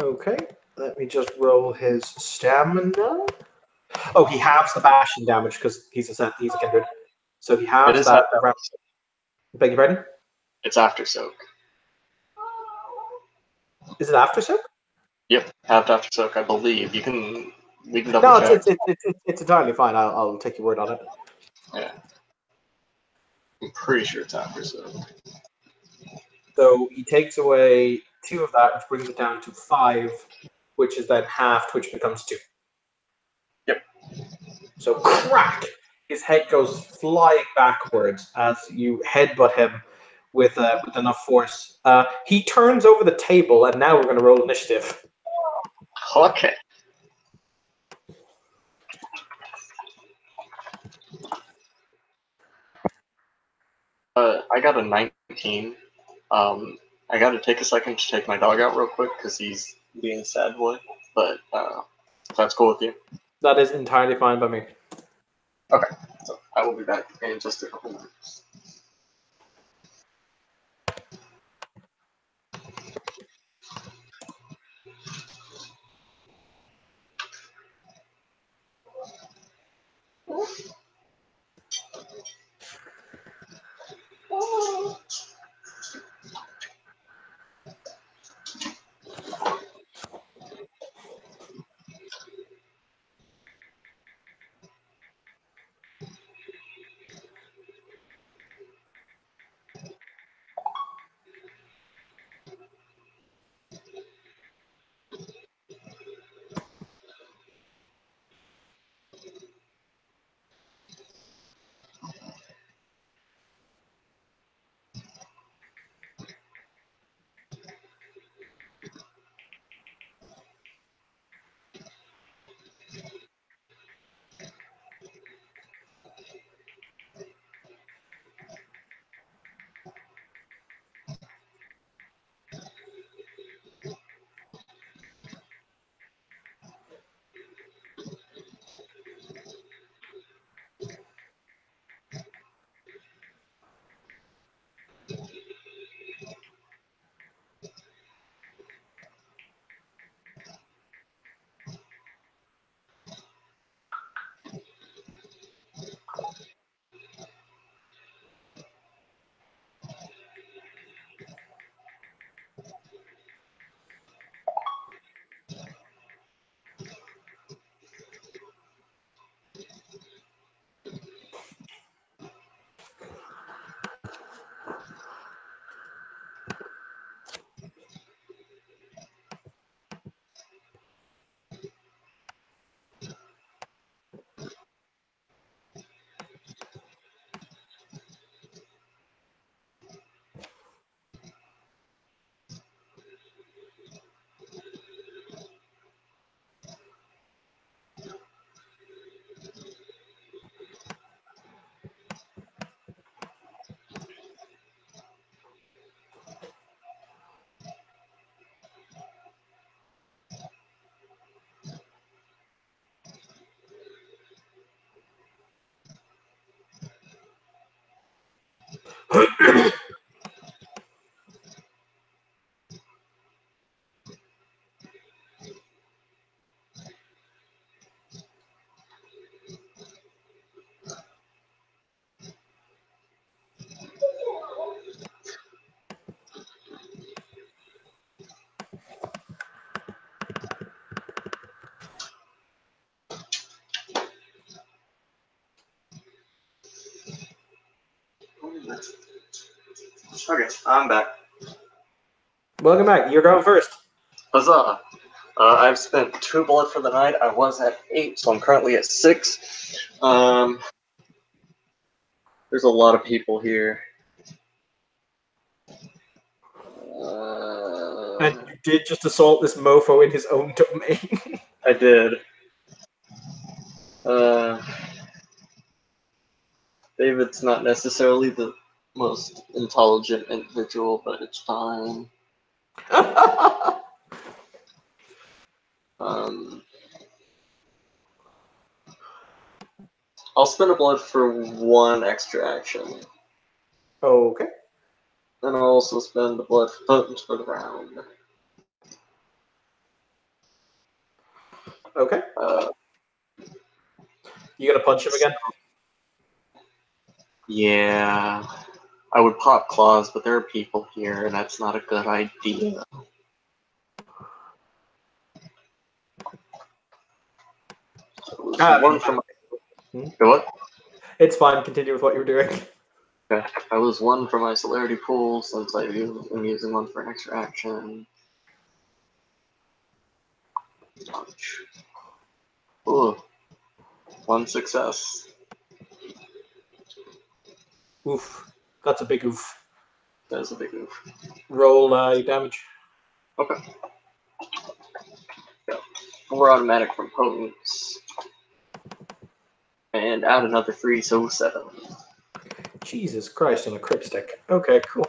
Okay, let me just roll his stamina. Oh, he halves the bashing damage because he's a kindred. So he halves that. Beg your pardon? It's after soak. Is it after soak? Yep, halved after soak, I believe. We can double check. It's entirely fine. I'll take your word on it. Yeah. I'm pretty sure it's after soak. So he takes away 2 of that, which brings it down to 5, which is then halved, which becomes 2. Yep. So crack! His head goes flying backwards as you headbutt him with enough force. He turns over the table, and now we're going to roll initiative. Okay. I got a 19. I got to take a second to take my dog out real quick because he's being a sad boy. But if that's cool with you. That is entirely fine by me. Okay, so I will be back in just a couple minutes. Okay, I'm back. Welcome back. You're going first. Huzzah! I've spent 2 blood for the night. I was at 8, so I'm currently at 6. There's a lot of people here. And you did just assault this mofo in his own domain. I did. David's not necessarily the most intelligent individual, but it's fine. I'll spend a blood for 1 extra action. Okay. And I'll also spend the blood for potent for the round. Okay. You gonna punch him again? Yeah. I would pop claws, but there are people here, and that's not a good idea. One from what? It's fine. Continue with what you're doing. Okay. I lose 1 for my celerity pool since I'm using 1 for an extra action. Punch. Ooh. 1 success. Oof. That's a big oof. That is a big oof. Roll your damage. Okay. Yeah. 4 automatic from potents. And add another 3, so 7. Jesus Christ on a crit stick. Okay, cool.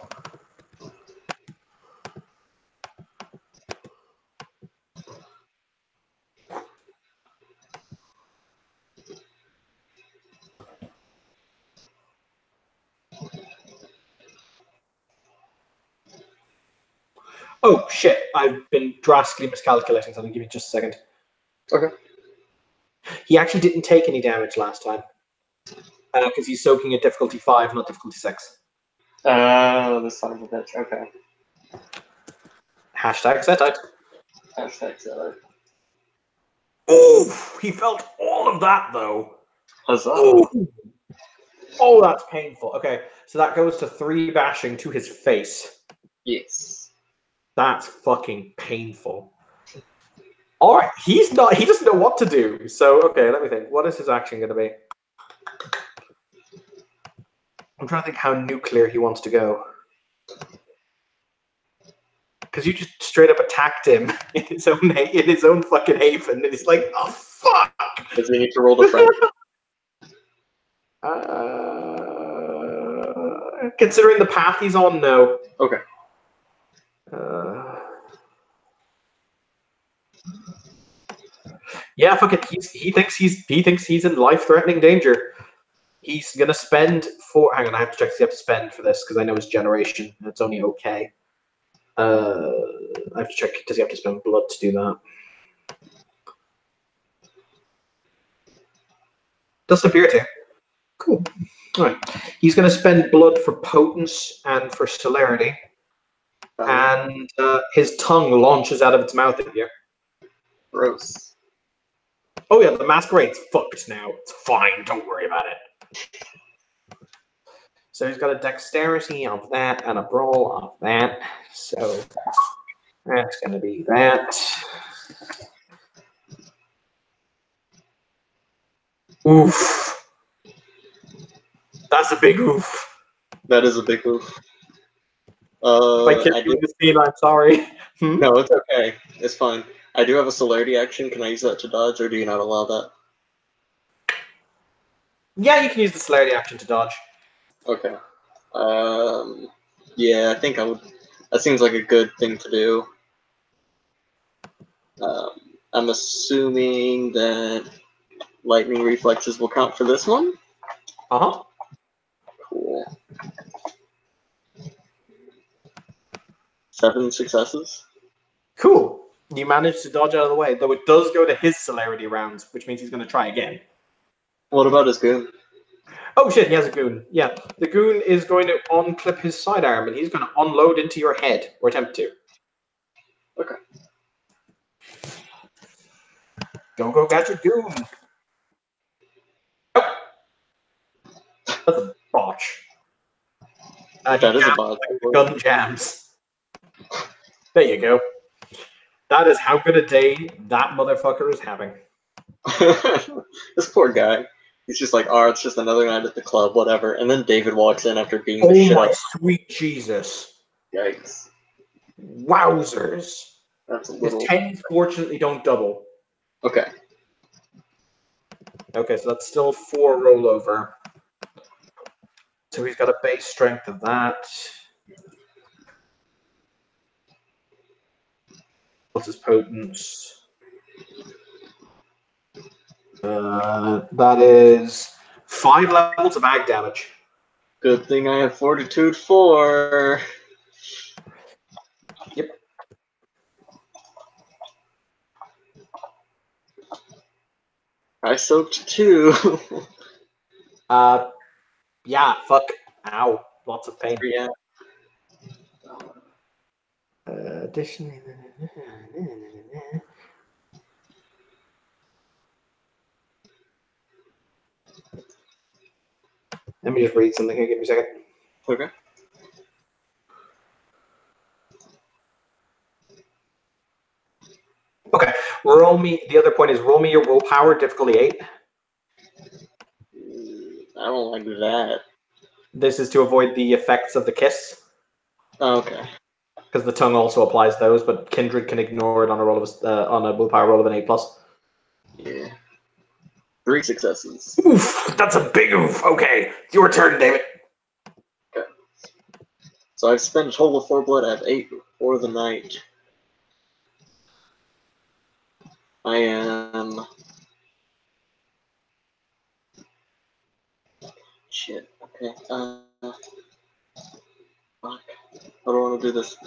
Oh shit! I've been drastically miscalculating something. Give me just a second. Okay. He actually didn't take any damage last time. Because he's soaking at difficulty 5, not difficulty 6. This son of a bitch. Okay. Hashtag Setite. Hashtag Setite. Oof! He felt all of that though. Huzzah! Ooh. Oh, that's painful. Okay, so that goes to 3 bashing to his face. Yes. That's fucking painful. All right, he doesn't know what to do. So, okay, let me think. What is his action going to be? I'm trying to think how nuclear he wants to go. Because you just straight up attacked him in his own fucking haven, and he's like, "Oh fuck!" Does he need to roll the front? Considering the path he's on, no. Okay. Yeah, fuck it. He thinks he's in life-threatening danger. He's gonna spend 4. Hang on, I have to check if he have to spend for this because I know his generation. It's only okay. I have to check. Does he have to spend blood to do that? Doesn't appear to. Cool. All right. He's going to spend blood for potence and for celerity. And his tongue launches out of its mouth at you. Gross. Oh yeah, the masquerade's fucked now. It's fine. Don't worry about it. So he's got a dexterity of that and a brawl of that. So that's going to be that. Oof. That's a big oof. That is a big oof. If I killed you in this scene, I'm sorry. No, it's okay. It's fine. I do have a celerity action. Can I use that to dodge, or do you not allow that? Yeah, you can use the celerity action to dodge. Okay. Yeah, I think I would. That seems like a good thing to do. I'm assuming that lightning reflexes will count for this one. Uh-huh. Cool. 7 successes. Cool. You managed to dodge out of the way, though it does go to his celerity rounds, which means he's going to try again. What about his goon? Oh shit, he has a goon. Yeah, the goon is going to unclip his sidearm, and he's going to unload into your head, or attempt to. Okay. Go, gadget goon. Oh. That's a botch. That is a botch. Gun jams. There you go. That is how good a day that motherfucker is having. This poor guy. He's just like, it's just another night at the club, whatever. And then David walks in after being the shit Oh my out. sweet Jesus. Yikes. Wowzers. That's a His little... 10s fortunately don't double. Okay. Okay, so that's still 4 rollover. So he's got a base strength of that. What's his potence? That is 5 levels of ag damage. Good thing I have Fortitude 4. Yep. I soaked 2. Yeah, fuck. Ow. Lots of pain. Yeah. Additionally... Let me just read something here. Give me a second. Okay. Okay. Roll me. The other point is roll me your willpower, difficulty 8. I don't like that. This is to avoid the effects of the kiss. Okay. Because the tongue also applies those, but Kindred can ignore it on a roll of on a willpower roll of an 8+. Yeah. 3 successes. Oof, that's a big oof. Okay, it's your turn, David. Okay. So I've spent a total of 4 blood. I have 8 for the night. I am... Shit. Okay. Fuck. How do I want to do this?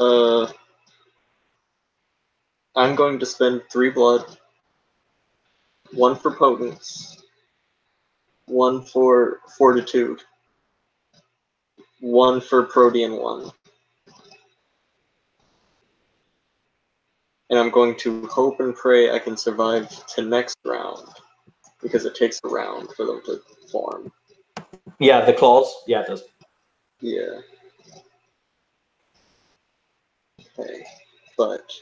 I'm going to spend 3 blood. 1 for potence. 1 for fortitude. 1 for protean 1. And I'm going to hope and pray I can survive to next round. Because it takes a round for them to form. Yeah, the claws. Yeah, it does. Yeah. Okay. But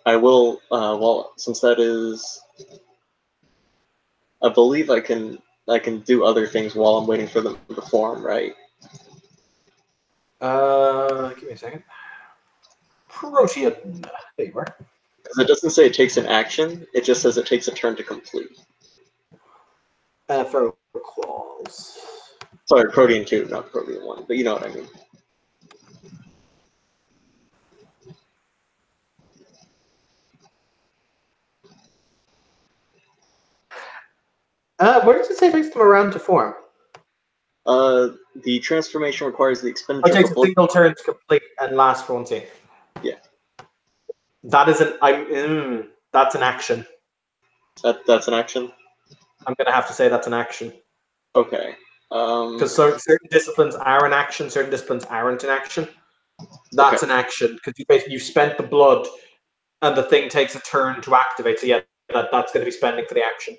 I will, well, since that is... I believe I can do other things while I'm waiting for them to form, right? Give me a second. Protean. There you are. Because it doesn't say it takes an action, it just says it takes a turn to complete. For claws. Sorry, protean 2, not protean 1, but you know what I mean. Where does it say it takes them around to form? The transformation requires the expenditure It takes of a single turn to complete and last for 1 scene. Yeah. That is that's an action. That's an action? I'm going to have to say that's an action. Okay. Because certain disciplines are an action, certain disciplines aren't an action. That's an action, because you've spent the blood, and the thing takes a turn to activate, so yeah, that's going to be spending for the action.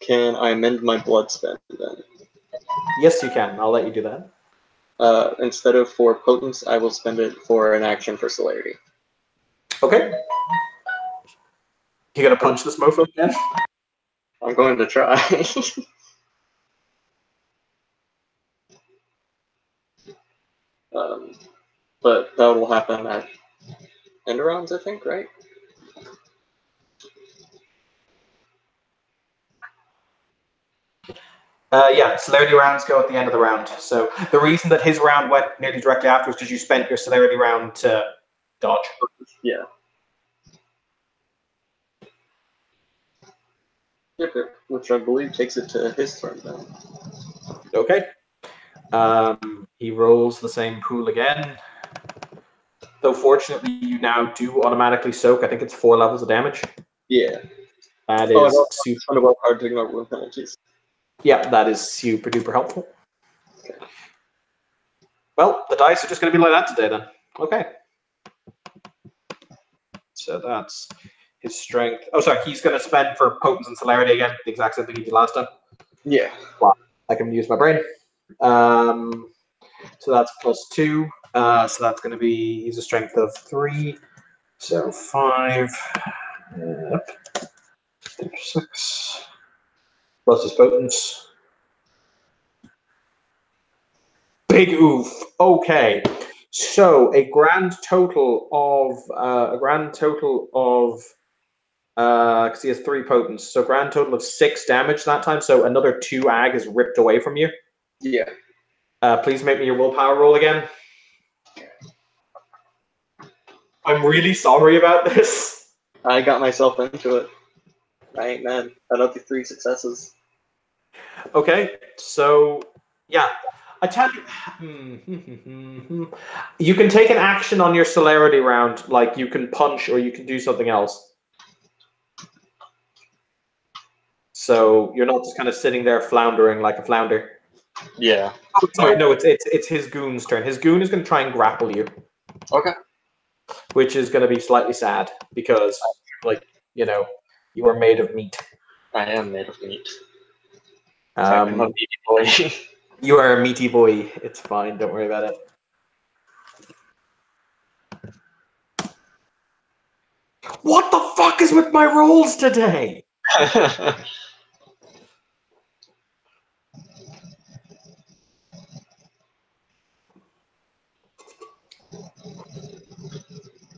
Can I amend my blood spend, then? Yes, you can. I'll let you do that. Instead of for potence, I will spend it for an action for celerity. Okay. You gonna punch this mofo again? I'm going to try. But that will happen at end rounds, I think, right? Yeah, celerity rounds go at the end of the round. So the reason that his round went nearly directly after was because you spent your celerity round to dodge. Yeah. Yep, which I believe takes it to his turn then. Okay. He rolls the same pool again. Though fortunately, you now do automatically soak. I think it's 4 levels of damage. Yeah. That Oh, I is got super. ton of willpower to ignore wound penalties. Yeah, that is super duper helpful. Well, the dice are just going to be like that today then. Okay. So that's his strength. Oh, sorry, he's going to spend for potence and celerity again. The exact same thing he did last time. Yeah. Well, I can use my brain. So that's +2. So that's going to be, he's a strength of 3. So 5. Yep. 6. Plus his potence. Big oof. Okay. So a grand total of because he has 3 potence, so grand total of 6 damage that time. So another 2 ag is ripped away from you. Yeah. Please make me your willpower roll again. I'm really sorry about this. I got myself into it. I ain't mad. Another 3 successes. Okay, so yeah, I tell you, you can take an action on your celerity round, like you can punch or you can do something else. So you're not just kind of sitting there floundering like a flounder. Yeah. Oh, sorry, no, it's his goon's turn. His goon is going to try and grapple you. Okay. Which is going to be slightly sad because, like, you know, you are made of meat. I am made of meat. I'm a meaty boy. You are a meaty boy. It's fine. Don't worry about it. What the fuck is with my rolls today?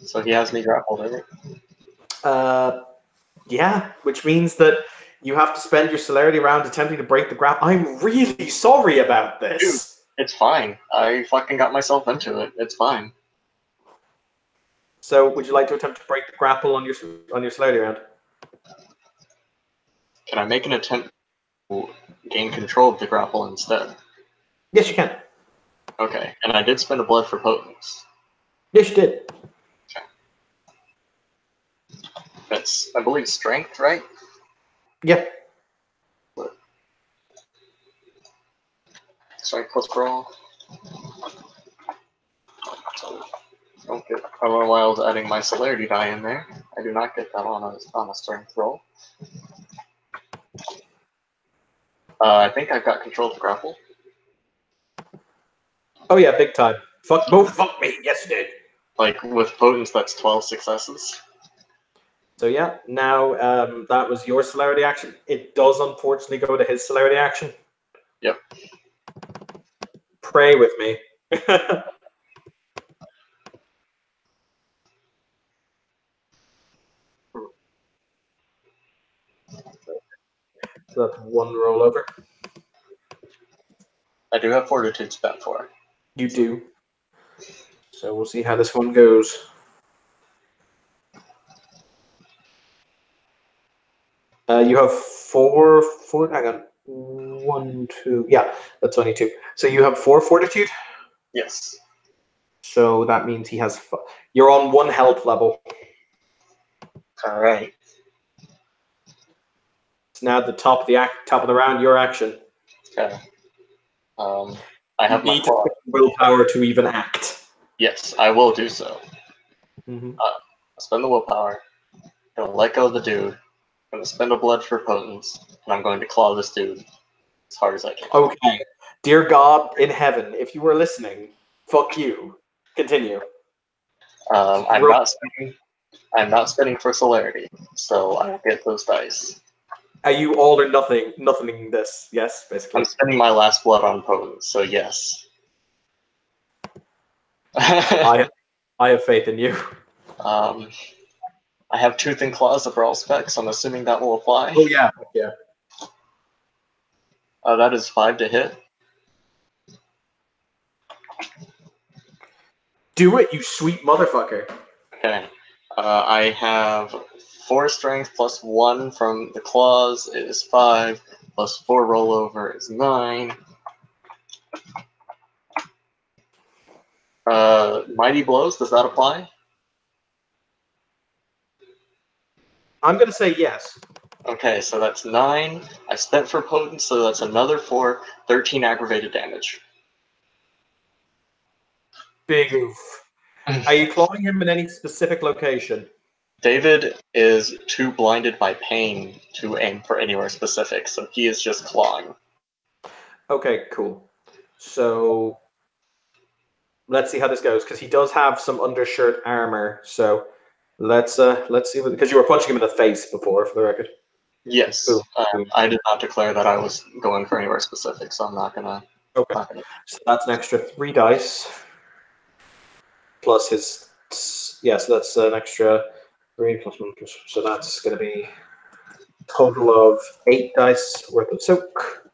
So he has me grappled, right? Yeah, which means that you have to spend your celerity round attempting to break the grapple. I'm really sorry about this. Dude, it's fine. I fucking got myself into it. It's fine. So, would you like to attempt to break the grapple on your celerity round? Can I make an attempt to gain control of the grapple instead? Yes, you can. Okay, and I did spend a blood for potence. Yes, you did. Okay. That's, I believe, strength, right? Yeah. Strength plus brawl. Okay. I don't know why I was adding my celerity die in there. I do not get that on a strength roll. I think I've got control of the grapple. Oh yeah, big time. Fuck me. Yes, you did. Like with potence, that's 12 successes. So yeah, now that was your celerity action. It does unfortunately go to his celerity action. Yep. Pray with me. So that's 1 rollover. I do have fortitude spent for it. You do. So we'll see how this one goes. You have four. Hang on. 1, 2. Yeah, that's only 2. So you have 4 fortitude. Yes. So that means he has. You're on 1 health level. All right. It's now at the top of the round. Your action. Okay. I have you my need to spend willpower to even act. Yes, I will do so. Mm-hmm. I'll spend the willpower. Gonna let go of the dude. Gonna spend a blood for potence, and I'm going to claw this dude as hard as I can. Okay. Dear God in heaven, if you were listening, fuck you. Continue. I'm not spending for celerity, so I will get those dice. Are you all or nothing this? Yes, basically. I'm spending my last blood on potence, so yes. I have faith in you. I have Tooth and Claws of Brawl specs. I'm assuming that will apply. Oh yeah, yeah. That is 5 to hit. Do it, you sweet motherfucker. Okay. I have 4 strength plus 1 from the claws is 5, plus 4 rollover is 9. Mighty blows. Does that apply? I'm going to say yes. Okay, so that's 9. I spent for potent, so that's another 4. 13 aggravated damage. Big oof. Are you clawing him in any specific location? David is too blinded by pain to aim for anywhere specific, so he is just clawing. Okay, cool. So let's see how this goes, because he does have some undershirt armor. So let's see, because you were punching him in the face before, for the record. Yes, Boom. I did not declare that I was going for anywhere specific, so I'm not gonna. Okay. Not gonna. So that's an extra 3 dice plus his. Yeah, so that's an extra 3 plus 1 plus. So that's going to be a total of 8 dice worth of soak.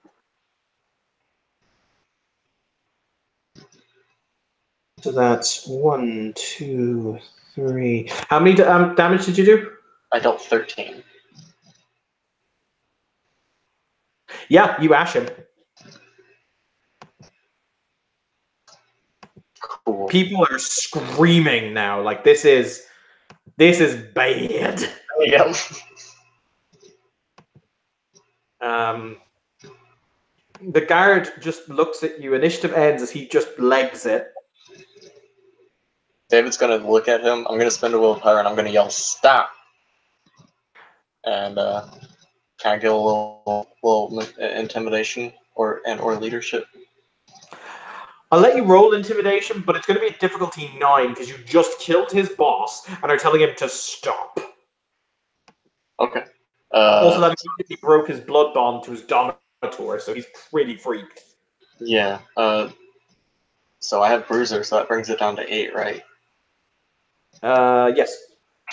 So that's 1, 2, 3. How many damage did you do? I dealt 13. Yeah, you ash him. Cool. People are screaming now. Like this is bad. Yep. The guard just looks at you. Initiative ends as he just legs it. David's gonna look at him. I'm gonna spend a willpower and I'm gonna yell "Stop!" And can I get a little intimidation or leadership? I'll let you roll intimidation, but it's going to be a difficulty 9 because you just killed his boss and are telling him to stop. Okay. Also, that immediately broke his blood bond to his Dominator, so he's pretty freaked. Yeah. So I have Bruiser, so that brings it down to 8, right? Yes.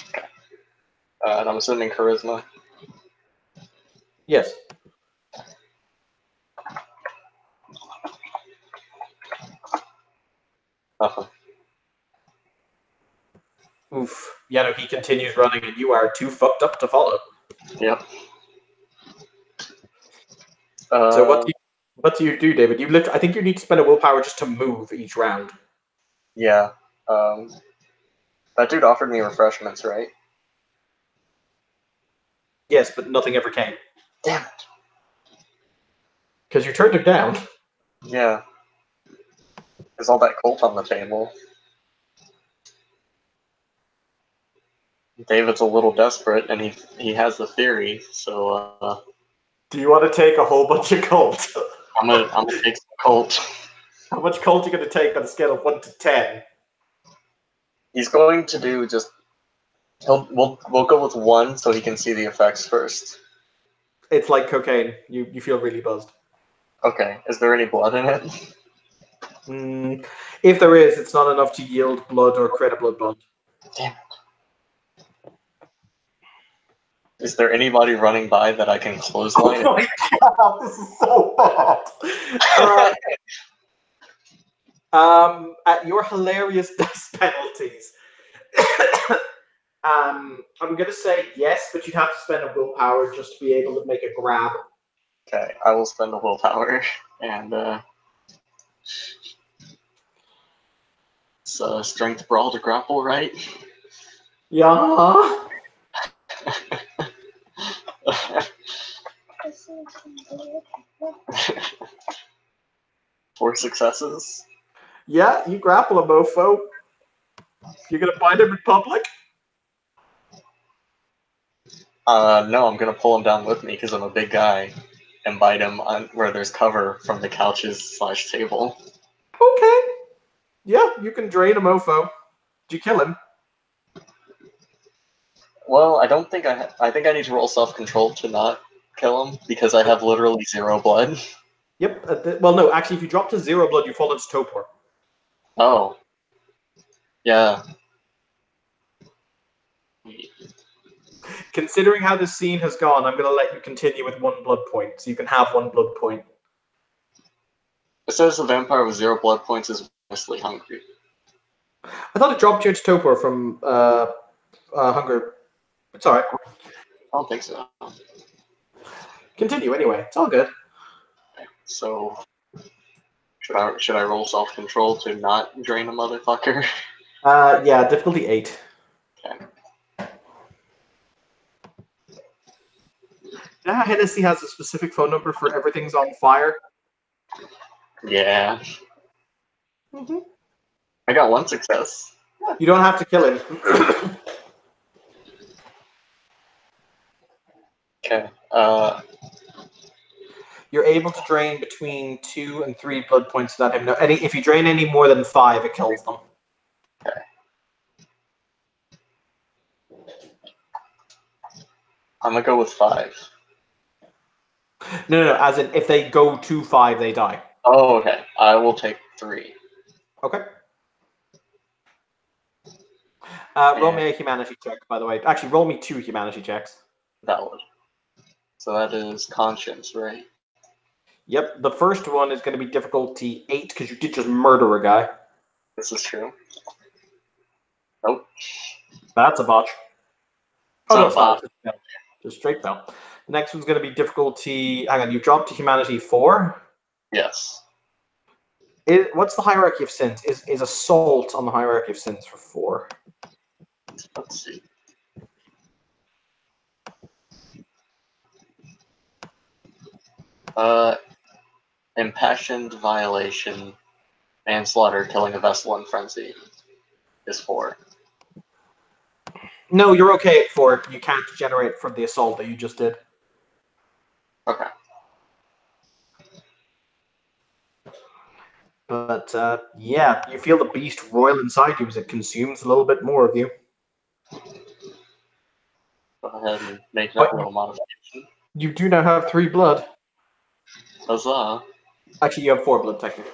Okay. And I'm assuming Charisma. Yes. Uh-huh. Oof. Yeah, no, he continues running, and you are too fucked up to follow. Yep. So what do you do, David? I think you need to spend a willpower just to move each round. Yeah. That dude offered me refreshments, right? Yes, but nothing ever came. Damn it. Because you turned him down. Yeah. There's all that colt on the table. David's a little desperate, and he has the theory, so Do you want to take a whole bunch of colt? I'm gonna take some colt. How much colt are you going to take on a scale of 1 to 10? He's going to do just. We'll go with 1 so he can see the effects first. It's like cocaine. You feel really buzzed. Okay. Is there any blood in it? If there is, it's not enough to yield blood or create a blood bond. Damn it. Is there anybody running by that I can clothesline? Oh my god, this is so bad. At your hilarious dice penalties, I'm going to say yes, but you'd have to spend a willpower just to be able to make a grab. Okay, I will spend a willpower, and it's a strength brawl to grapple, right? Yeah. 4 successes. Yeah, you grapple a mofo. You're going to find him in public? No, I'm gonna pull him down with me because I'm a big guy, and bite him on where there's cover from the couches/table. Okay. Yeah, you can drain a mofo. Did you kill him? Well, I don't think I think I need to roll self-control to not kill him because I have literally 0 blood. Yep. Well, no, actually, if you drop to 0 blood, you fall into torpor. Oh. Yeah. Considering how this scene has gone, I'm going to let you continue with 1 blood point, so you can have 1 blood point. It says the vampire with 0 blood points is mostly hungry. I thought it dropped you into torpor from hunger. It's alright. I don't think so. Continue anyway. It's all good. So Should I roll self-control to not drain a motherfucker? Yeah, difficulty 8. Okay. You know how Hennessy has a specific phone number for everything's on fire? Yeah. I got 1 success. You don't have to kill him. Okay. You're able to drain between 2 and 3 blood points without him. If you drain any more than 5, it kills them. Okay. I'm gonna go with 5. No. As in, if they go to 5, they die. Oh, okay. I will take 3. Okay. Roll me a humanity check, by the way. Actually, roll me 2 humanity checks. Valid. So that is conscience, right? Yep. The first one is going to be difficulty 8 because you did just murder a guy. This is true. Nope. That's a botch. It's Oh, no, not it's a bot. not. Just straight fail. The next one's going to be difficulty. Hang on, you dropped to humanity 4. Yes. What's the hierarchy of sins? Is assault on the hierarchy of sins for 4? Let's see. Impassioned violation, manslaughter, killing a vessel in frenzy is 4. No, you're okay at 4. You can't generate from the assault that you just did. Okay. But yeah, you feel the beast roil inside you as it consumes a little bit more of you. Go ahead and make that little modification. You do now have 3 blood. Huzzah. Actually, you have 4 blood, technically.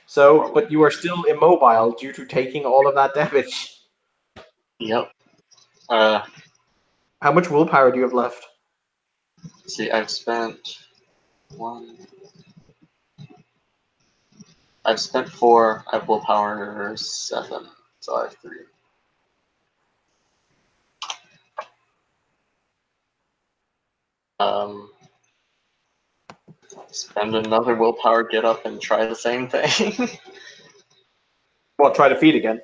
So, but you are still immobile due to taking all of that damage. Yep. How much willpower do you have left? See, I've spent 1. I've spent 4. I have willpower 7, so I have 3. Spend another willpower, get up, and try the same thing. Well, try to feed again.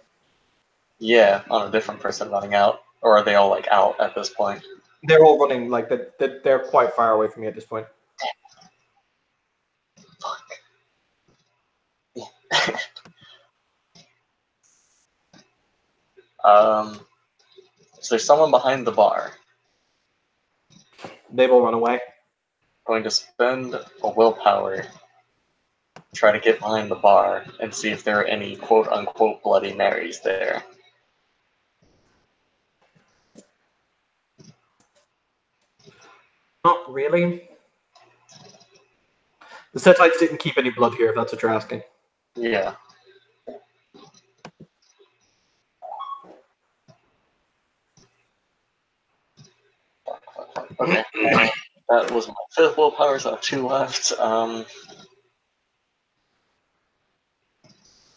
Yeah, on a different person running out. Or are they all, like, out at this point? They're all running, like, they're quite far away from you at this point. Fuck. Is there someone behind the bar? They've all run away. Going to spend a willpower, try to get behind the bar, and see if there are any quote-unquote Bloody Marys there. Not really. The Setites didn't keep any blood here, if that's what you're asking. Yeah. Okay. That was my 5th willpower, so I have 2 left.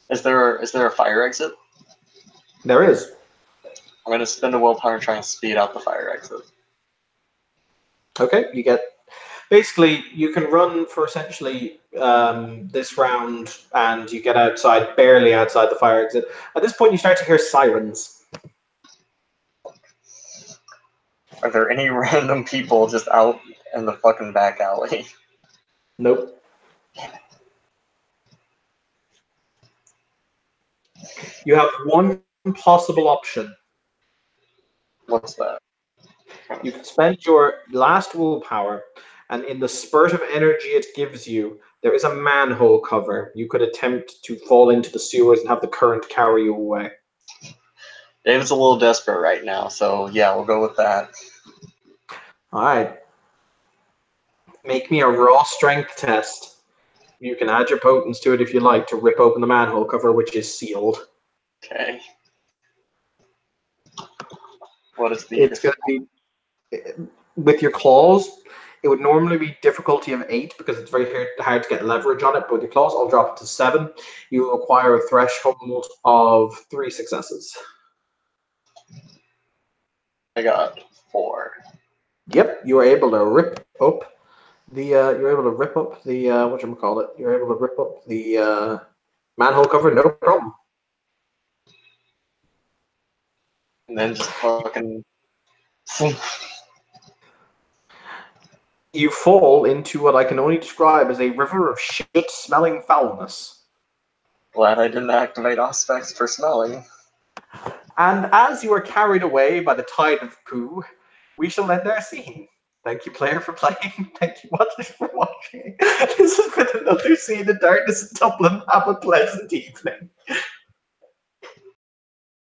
Is there a fire exit? There is. I'm going to spend a willpower and try and speed out the fire exit. Okay, you get... Basically, you can run for essentially this round, and you get outside, barely outside the fire exit. At this point, you start to hear sirens. Are there any random people just out in the fucking back alley? Nope. You have one possible option. What's that? You can spend your last willpower, and in the spurt of energy it gives you, there is a manhole cover. You could attempt to fall into the sewers and have the current carry you away. David's a little desperate right now, so yeah, we'll go with that. Alright. Make me a raw strength test. You can add your potence to it if you like to rip open the manhole cover, which is sealed. Okay. What is the... It's going to be... With your claws, it would normally be difficulty of 8 because it's very hard to get leverage on it, but with your claws, I'll drop it to 7. You acquire a threshold of 3 successes. I got 4. Yep, you are able to rip up you're able to rip up the whatchamacallit. You're able to rip up the manhole cover, no problem. And then just fucking. You fall into what I can only describe as a river of shit-smelling foulness. Glad I didn't activate Auspex for smelling. And as you are carried away by the tide of poo, we shall end our scene. Thank you, player, for playing. Thank you, watchers, for watching. This has been another Scene in Darkness in Dublin. Have a pleasant evening.